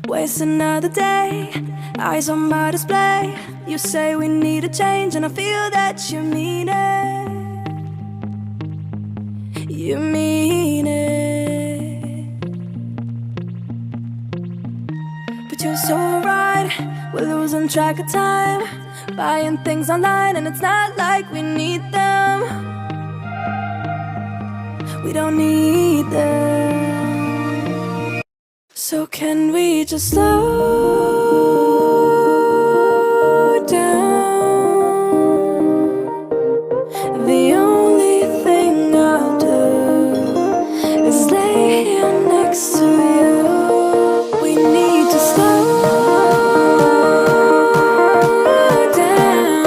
Waste another day, eyes on my display. You say we need a change and I feel that you mean it. You mean it. But you're so right, we're losing track of time, buying things online and it's not like we need them. We don't need them. So can we just slow down? The only thing I'll do is lay here next to you. We need to slow down.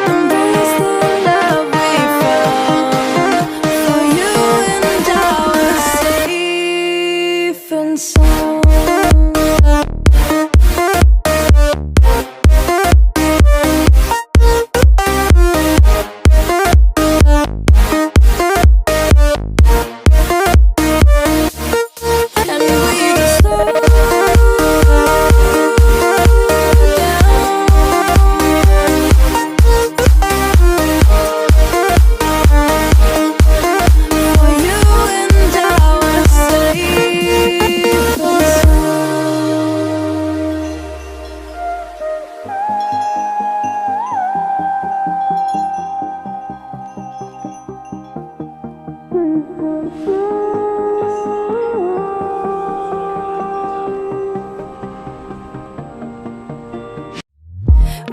Embrace the love we found. For you and I were safe and sound. And we just slow down. For you and I were safe and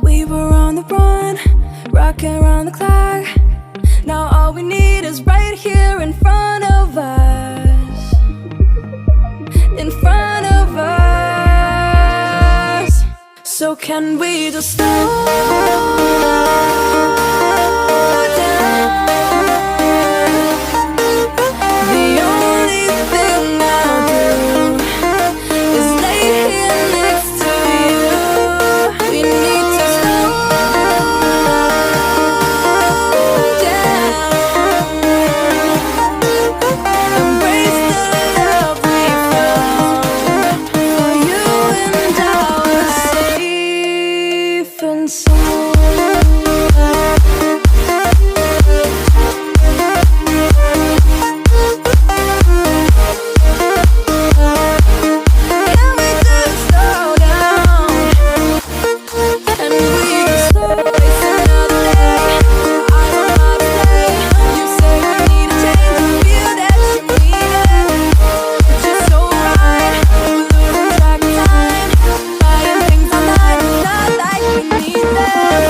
we were on the run, rocking around the clock. Now all we need is right here in front of us. In front of us. So can we just slow down? The only thing I'll do is lay here next to you. We need to slow down. Embrace the love we found. For you and I were safe and sound. Can we just slow down? And we just slow waste another day. I don't know how to play. You say we need a change. I feel that you mean it. But you're so right. We're losing track of time, buying things online. It's not like we need them.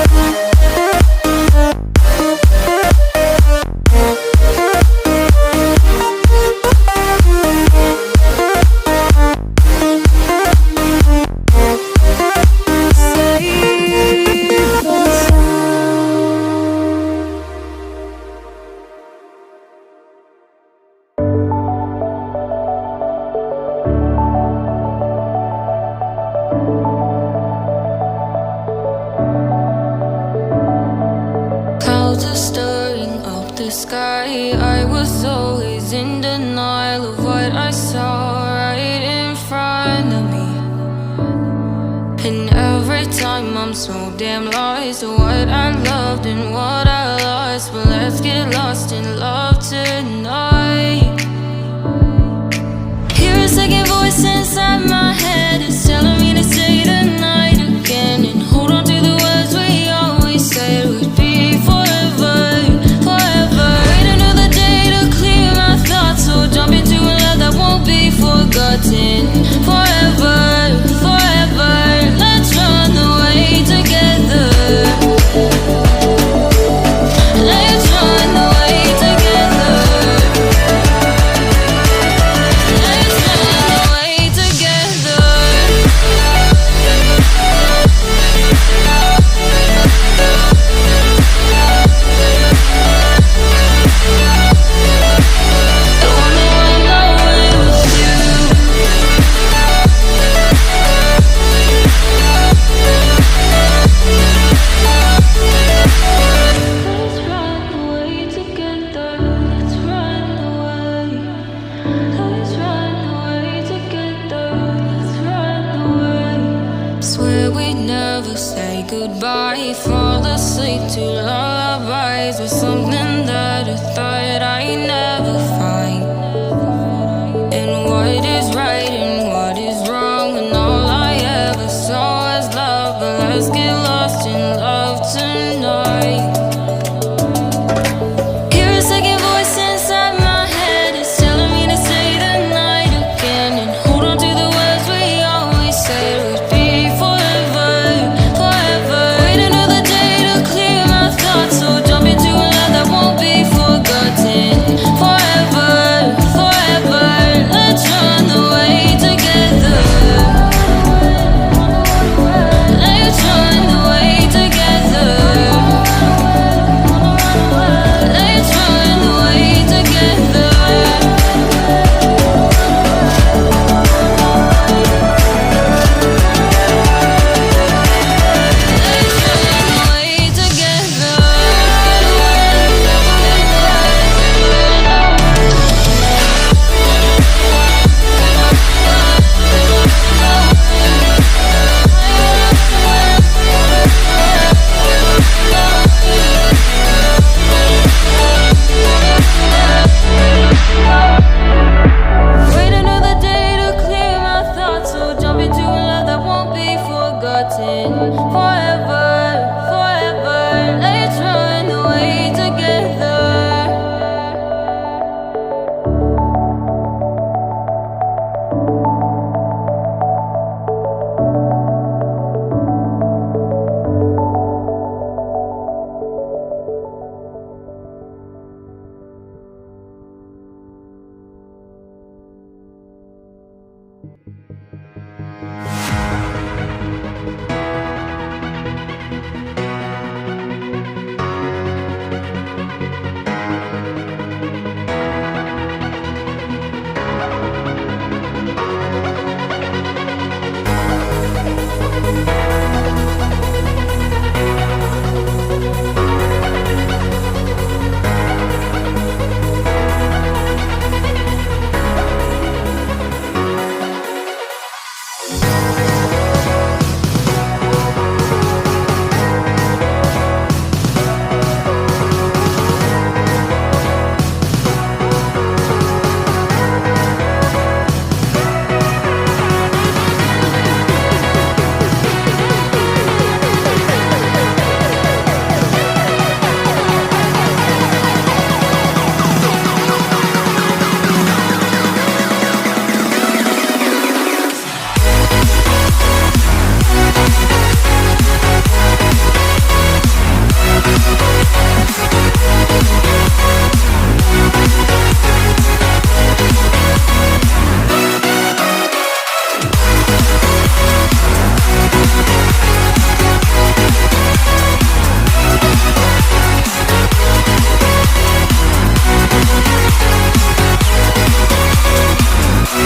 Safe and Clouds are stirring up the sky. I was always in denial of what I saw right in front of me. And every time I'm so damn lost to what I loved and what I lost. But let's get lost in love tonight. Hear a second voice inside my head. It's telling me to stay tonight again and hold on to the words we always said would be forever, forever. Wait another day to clear my thoughts, so jump into a love that won't be forgotten. Forever, forever. Let's run away together. Let's run away together. goodbye, fall asleep to lullabies with something that I thought I'd never find. And what is right and what is wrong, and all I ever saw was love. But let's get lost in love tonight. Hear a second voice inside my head, it's telling me to say the night again and hold on to the words we always said would be forever, forever. Wait another day to clear my thoughts, so jump into a love that won't be forgotten. Forever, forever, let's run away together. Let's run away together. Let's run away together. Wait another day to clear my thoughts, so jump into a love that won't be forgotten. Forever, forever, let's run away together.